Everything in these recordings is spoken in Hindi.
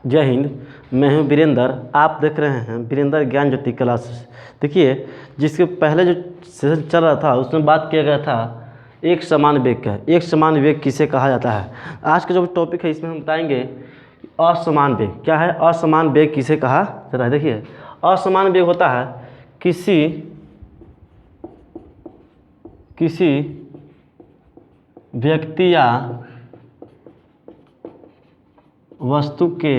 जय हिंद। मैं हूं वीरेंद्र। आप देख रहे हैं वीरेंद्र ज्ञान ज्योति क्लासेस। देखिए, जिसके पहले जो सेशन चल रहा था उसमें बात किया गया था एक समान वेग का। एक समान वेग किसे कहा जाता है। आज का जो टॉपिक है इसमें हम बताएंगे असमान वेग क्या है। असमान वेग किसे कहा जाता है। देखिए, असमान वेग होता है किसी व्यक्ति या वस्तु के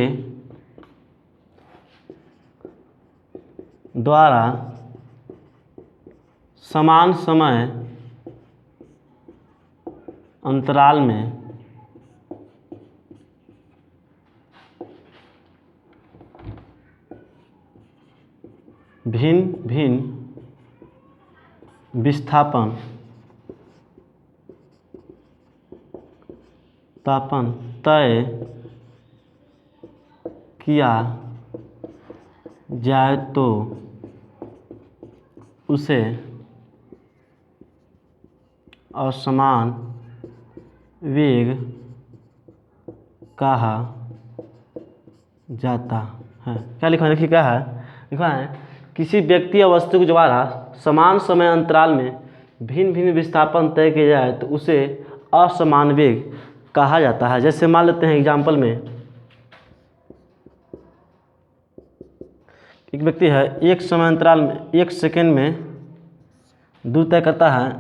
द्वारा समान समय अंतराल में भिन्न भिन्न विस्थापन तय किया जाए तो उसे असमान वेग कहा जाता है। क्या लिखा है, देखिए क्या है लिखा है, किसी व्यक्ति या वस्तु के द्वारा समान समय अंतराल में भिन्न भिन्न विस्थापन तय किया जाए तो उसे असमान वेग कहा जाता है। जैसे मान लेते हैं एग्जाम्पल में, एक व्यक्ति है, एक समय अंतराल में 1 सेकेंड में दूर तय करता है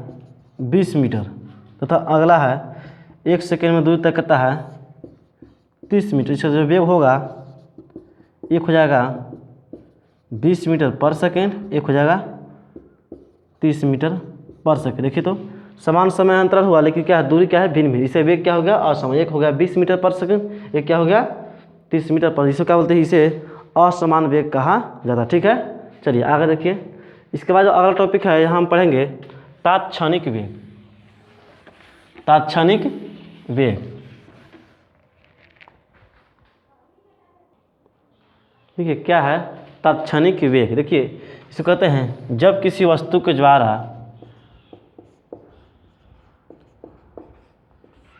20 मीटर तथा अगला है 1 सेकेंड में दूर तय करता है 30 मीटर। इसका जो वेग होगा एक हो जाएगा 20 मीटर पर सेकेंड, एक हो जाएगा 30 मीटर पर सेकेंड। देखिए तो समान समय अंतराल हुआ, लेकिन क्या है, दूरी क्या है, भिन्न भिन्न। इसे वेग क्या हो गया, असमान। एक हो गया 20 मीटर पर सेकेंड, एक क्या हो गया 30 मीटर पर। इसे क्या बोलते हैं, इसे असमान वेग कहा जाता है। ठीक है, चलिए आगे देखिए। इसके बाद जो अगला टॉपिक है, यहाँ हम पढ़ेंगे तात्क्षणिक वेग। तात्क्षणिक वेग, देखिए क्या है तात्क्षणिक वेग। देखिए इसे कहते हैं जब किसी वस्तु के द्वारा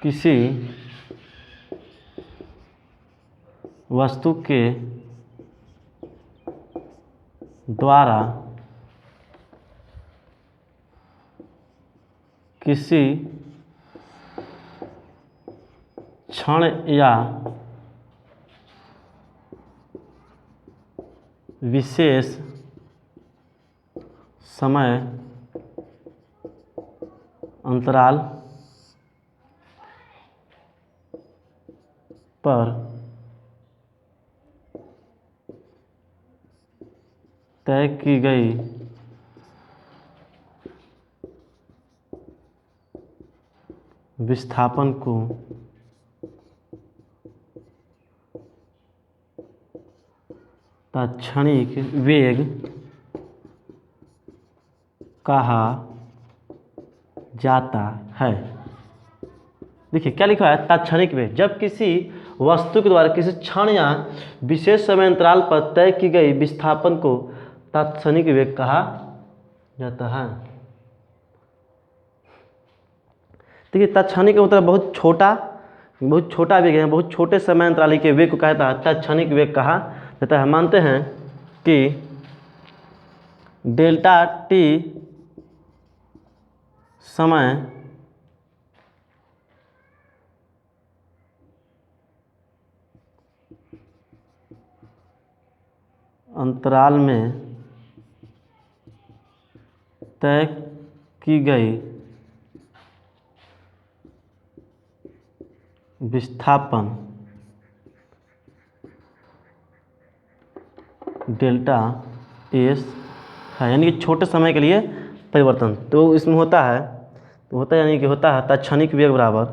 किसी वस्तु के द्वारा किसी क्षण या विशेष समय अंतराल पर तय की गई विस्थापन को तात्क्षणिक वेग कहा जाता है। देखिए क्या लिखा है, तात्क्षणिक वेग, जब किसी वस्तु के द्वारा किसी क्षण या विशेष समय अंतराल पर तय की गई विस्थापन को तात्क्षणिक वेग कहा जाता है। देखिए तात्क्षणिक का मतलब बहुत छोटा वेग है, बहुत छोटे समय अंतराल के वेग को कहता है तात्क्षणिक वेग कहा जाता है। मानते हैं कि डेल्टा टी समय अंतराल में तय की गई विस्थापन डेल्टा एस है, यानी कि छोटे समय के लिए परिवर्तन तो इसमें होता है, यानी कि होता है तात्क्षणिक वेग बराबर,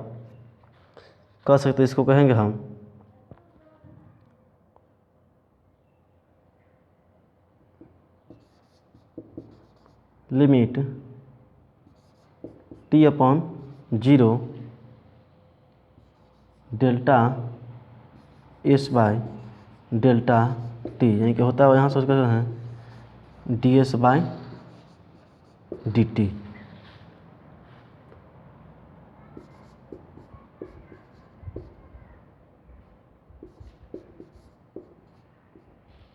कह सकते इसको कहेंगे हम limit t upon 0 delta s by delta t, यानी कि होता है यहाँ सोच कर हैं d s by d t.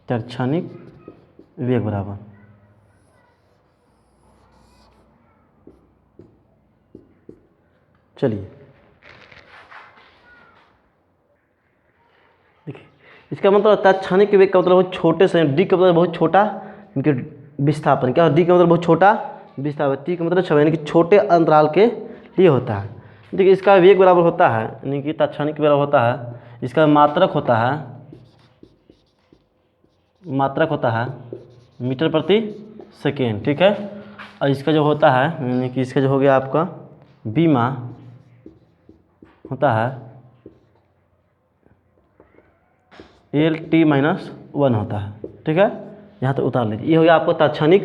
तात्क्षणिक वेग बराबर चलिए देखिए, इसका मतलब तात्क्षणिक वेग का मतलब बहुत छोटे से, डी का मतलब बहुत छोटा इनके विस्थापन, क्या डी का मतलब बहुत छोटा विस्थापन, टी का मतलब छवि, यानी कि छोटे अंतराल के लिए होता है। देखिए इसका वेग बराबर होता है, यानी कि तात्क्षणिक बराबर होता है, इसका मात्रक होता है मीटर प्रति सेकेंड, ठीक है। और इसका जो होता है, यानी कि इसका जो हो गया आपका बीमा होता है L-T-1 होता है, ठीक है। यहाँ तो उतार लीजिए, ये हो गया आपको तात्क्षणिक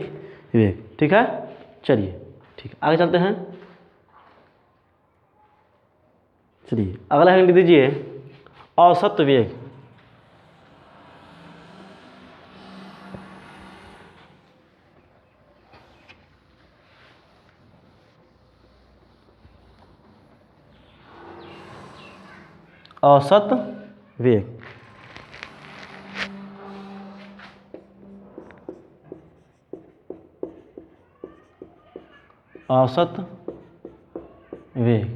वेग, ठीक है। चलिए ठीक है, आगे चलते हैं। चलिए अगला हिंट दीजिए, औसत वेग। औसत वेग, औसत वेग,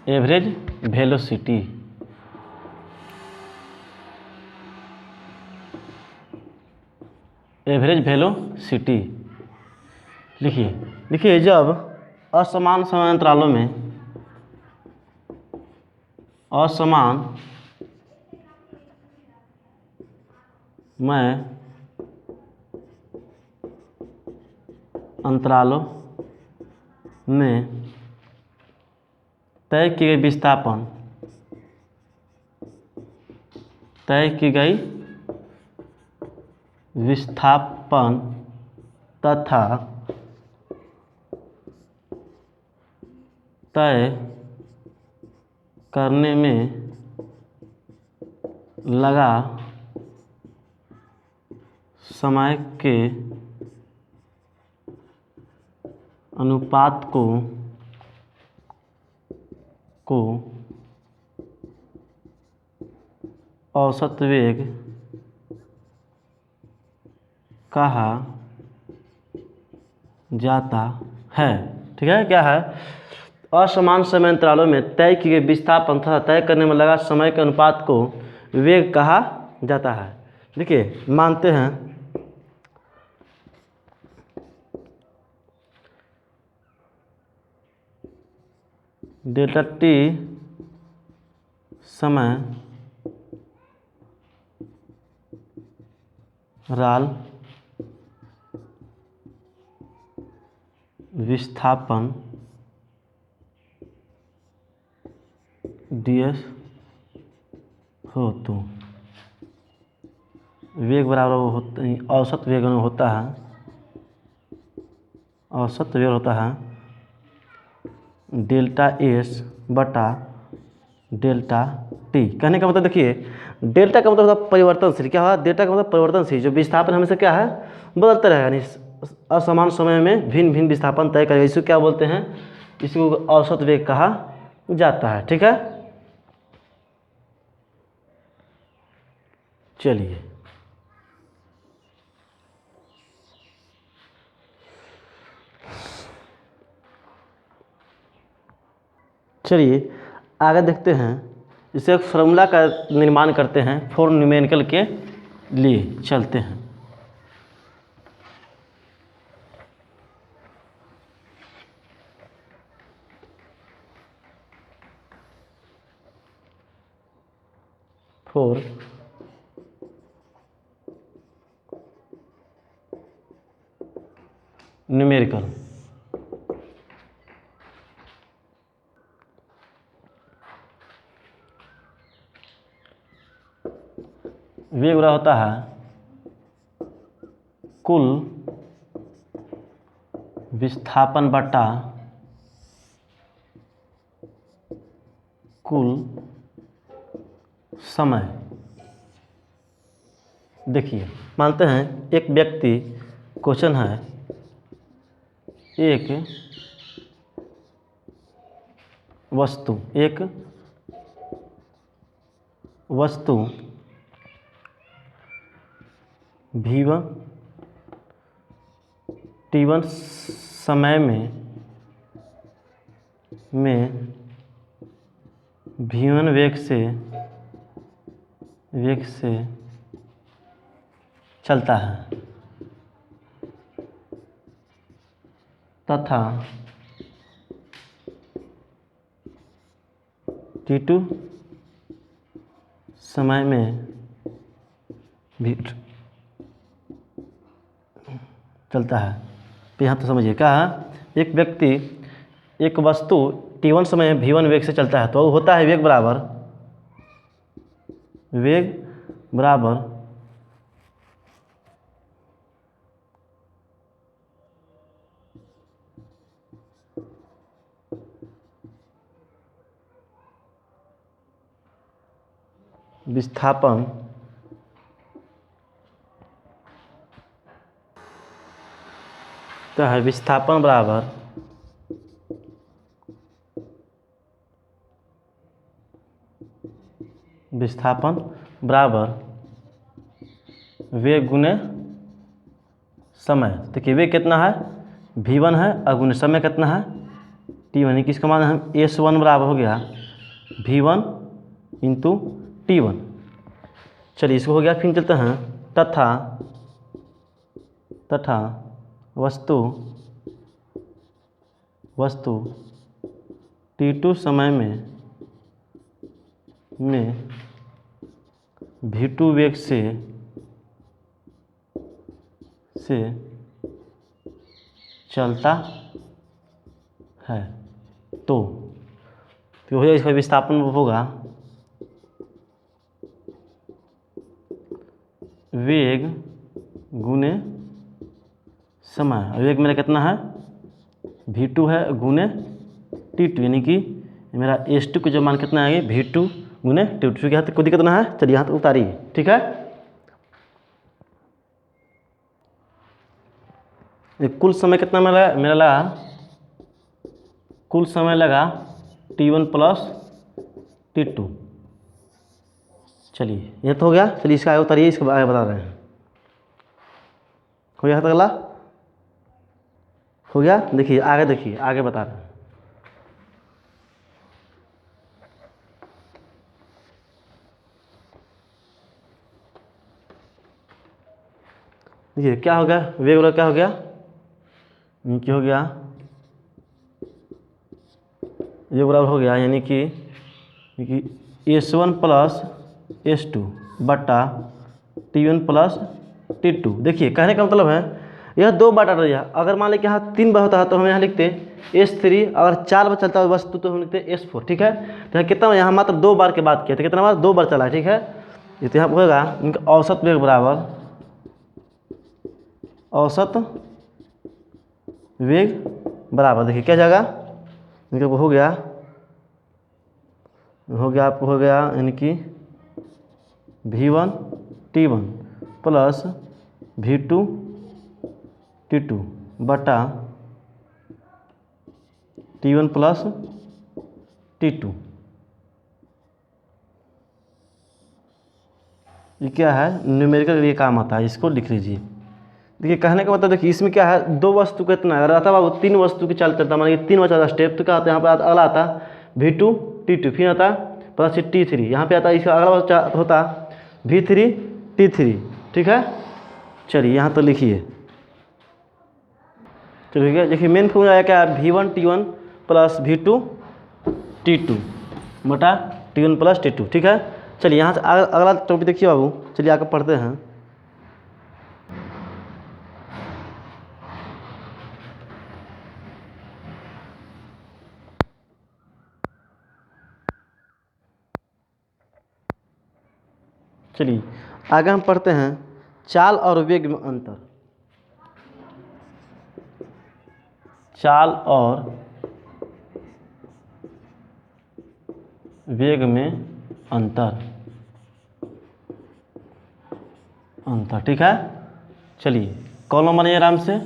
एवरेज वेलोसिटी, एवरेज वेलोसिटी। लिखिए देखिए, जब असमान समय अंतरालों में में तय की गई विस्थापन तथा तय करने में लगा समय के अनुपात को औसत वेग कहा जाता है, ठीक है। क्या है, असमान समय अंतरालों में तय किए गए विस्थापन तथा तय करने में लगा समय के अनुपात को वेग कहा जाता है। देखिए मानते हैं डेल्टा टी समय राल विस्थापन ds हो तो वेग बराबर औसत वेग होता है, औसत वेग होता है डेल्टा एस बटा डेल्टा टी। कहने का मतलब देखिए, डेल्टा का मतलब होता है परिवर्तनशील, क्या हुआ, डेल्टा का मतलब परिवर्तनशील, जो विस्थापन हमेशा क्या है, बदलता रहेगा, यानी असमान समय में भिन्न भिन्न विस्थापन तय करेगा। इसको क्या बोलते हैं, इसको औसत वेग कहा जाता है, ठीक है। चलिए आगे देखते हैं, इसे एक फार्मूला का निर्माण करते हैं, फॉर न्यूमेरिकल के लिए चलते हैं। फॉर न्यूमेरिकल, वेग बराबर होता है कुल विस्थापन बटा कुल समय। देखिए मानते हैं एक व्यक्ति, क्वेश्चन है, एक वस्तु, एक वस्तु v1 t1 समय में v1 वेग से चलता है तथा t2 समय में भी चलता है। तो यहाँ तो समझिए क्या है, एक वस्तु t1 समय में v1 वेग से चलता है तो वो होता है वेग बराबर विस्थापन क्या है, विस्थापन बराबर वेग गुने समय। देखिए वेग कितना है, v1 है और गुने समय कितना है, t1, यानी कि इसका मान हम s1 बराबर हो गया v1 इंटू t1। चलिए इसको हो गया, फिर चलते हैं तथा वस्तु t2 समय में v2 वेग से चलता है तो हो जाएगा, इसका विस्थापन होगा वेग गुने समय। वेग मेरा कितना है, v2 है गुने t2, यानी कि मेरा s2 का जो मान कितना है v2 गुने t2। यहाँ तक कोई दिक्कत ना है, चलिए यहाँ तक उतारिए, ठीक है। ये कुल समय कितना मेरा लगा, कुल समय लगा t1 प्लस t2। चलिए ये तो हो गया, चलिए इसका आगे उतारिए, इसके आगे बता रहे हैं। हो गया तक अगला हो गया, देखिए आगे बता रहे हैं। देखिए क्या हो गया, वेग बराबर क्या हो गया, क्या हो गया, वेग बराबर हो गया यानी कि s1 प्लस s2 बटा t1 प्लस t2। देखिए कहने का मतलब है यह 2 बार डाल दिया। अगर मान लें कि यहाँ 3 बार होता है तो हम यहाँ लिखते s3, अगर 4 बार चलता है वस्तु तो हम लिखते s4, ठीक है। तो यहाँ कितना, यहाँ मात्र 2 बार के बात किया, तो कितना बार, 2 बार चला है, ठीक है। ये तो यहाँ होगा इनका औसत वेग बराबर देखिए क्या जाएगा, इनका हो गया आपको हो गया यानी कि v1 t1 plus v2 t2 बटा t1 प्लस t2। ये क्या है, न्यूमेरिकल के लिए काम आता है, इसको लिख लीजिए। देखिए कहने का मतलब, देखिए इसमें क्या है, 2 वस्तु कितना है, अगर आता बाबू 3 वस्तु की चाल चलता, मान लीजिए 3 बचा स्टेप, तो क्या आता है यहाँ पर अगला आता v2 t2, फिर आता प्लस t3, यहाँ पे आता इसका अगला होता v3 t3, ठीक है। चलिए यहाँ तो लिखिए, चलिए ठीक है। देखिए मेन फॉर्मूला आया क्या, v1 t1 plus v2 t2 बटा t1 प्लस t2, ठीक है। चलिए यहाँ से अगला टॉपिक देखिए बाबू, चलिए आगे पढ़ते हैं। चलिए आगे हम पढ़ते हैं चाल और वेग में अंतर। चाल और वेग में अंतर, ठीक है। चलिए कॉलम बनाइए आराम से।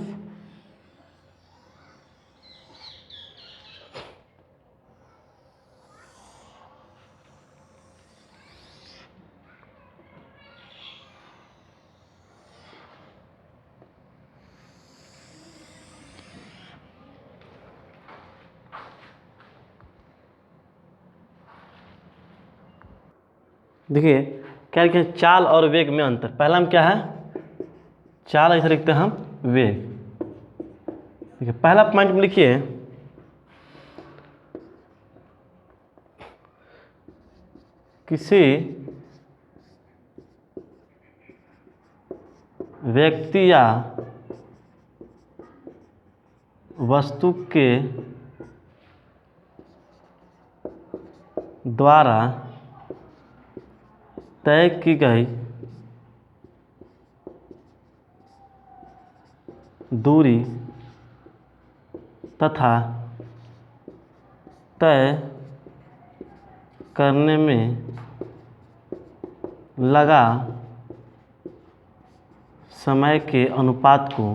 देखिए क्या लिखे हैं, चाल और वेग में अंतर। पहला में क्या है, चाल, ऐसे लिखते हैं हम वेग। देखिए पहला पॉइंट में लिखिए किसी व्यक्ति या वस्तु के द्वारा तय की गई दूरी तथा तय करने में लगा समय के अनुपात को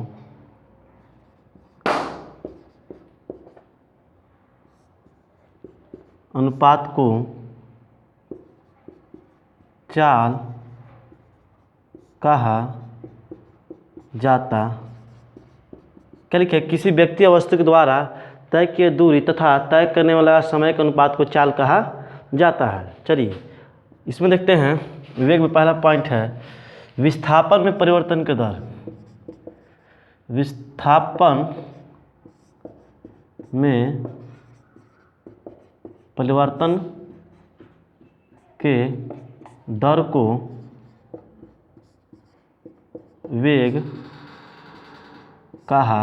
चाल कहा जाता। क्या लिखे, किसी व्यक्ति या वस्तु के द्वारा तय किए दूरी तथा तय करने वाला समय के अनुपात को चाल कहा जाता है। चलिए इसमें देखते हैं, वेग में पहला पॉइंट है विस्थापन में परिवर्तन के दर। विस्थापन में परिवर्तन के दर को वेग कहा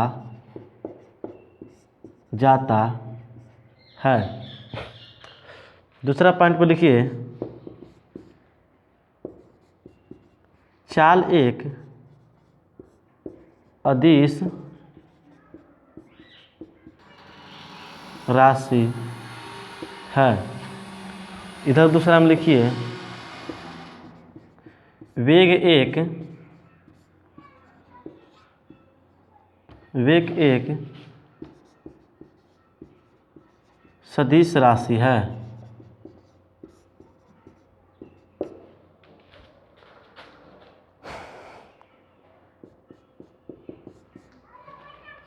जाता है। दूसरा पॉइंट पर लिखिए, चाल एक अदिश राशि है। इधर दूसरा में लिखिए वेग एक सदिश राशि है।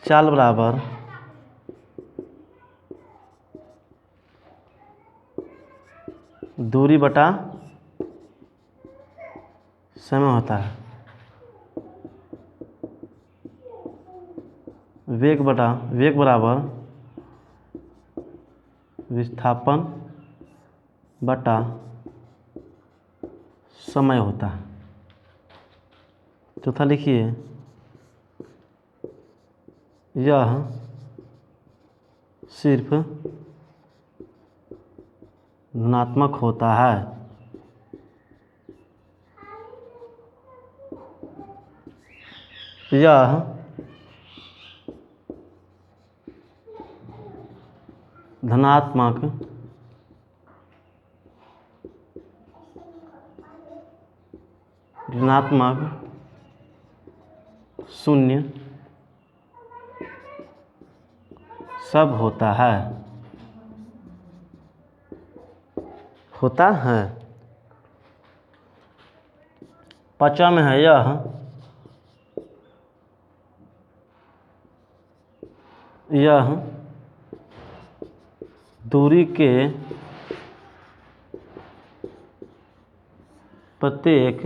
चाल बराबर दूरी बटा समय होता है। वेग बराबर विस्थापन बटा समय होता है। चौथा लिखिए, यह सिर्फ धनात्मक होता है। यह धनात्मक ऋणात्मक शून्य सब होता है। पांचवा में है यह दूरी के प्रत्येक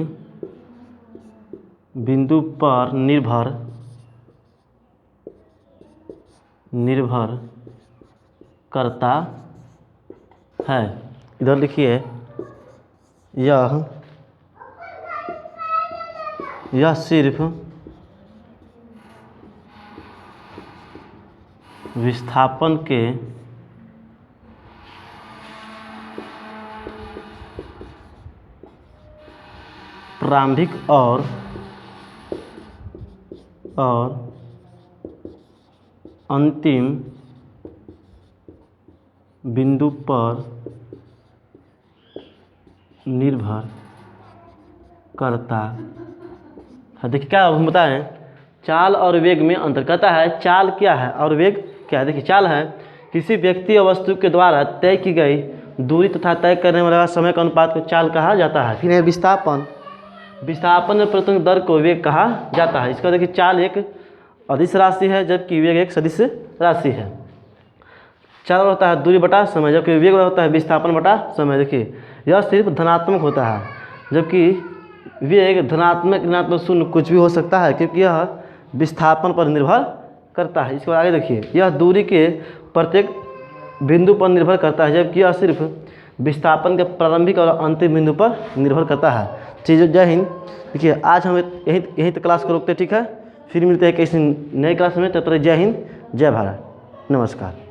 बिंदु पर निर्भर करता है। इधर लिखिए यह सिर्फ विस्थापन के प्रारंभिक और अंतिम बिंदु पर निर्भर करता है। देखिए क्या हम बताएं, चाल और वेग में अंतर कहता है। चाल क्या है और वेग क्या है? देखिए चाल है किसी व्यक्ति या वस्तु के द्वारा तय की गई दूरी तथा तय करने वाला समय का अनुपात को चाल कहा जाता है। फिर है विस्थापन में परिवर्तन दर को वेग कहा जाता है। इसका देखिए चाल एक अदिश राशि है जबकि वेग एक सदिश राशि है। चाल होता है दूरी बटा समय जबकि वेग होता है विस्थापन बटा समय। देखिए यह सिर्फ धनात्मक होता है, जबकि वेग धनात्मक ऋणात्मक शून्य कुछ भी हो सकता है, क्योंकि यह विस्थापन पर निर्भर करता है। इसके बाद आगे देखिए, यह दूरी के प्रत्येक बिंदु पर निर्भर करता है, जबकि यह सिर्फ विस्थापन के प्रारंभिक और अंतिम बिंदु पर निर्भर करता है। चीज़ जय हिंद। देखिए आज हम यहीं तक क्लास को रोकते, ठीक है, फिर मिलते हैं किसी नए क्लास में। तब तक जय हिंद, जय भारत, नमस्कार।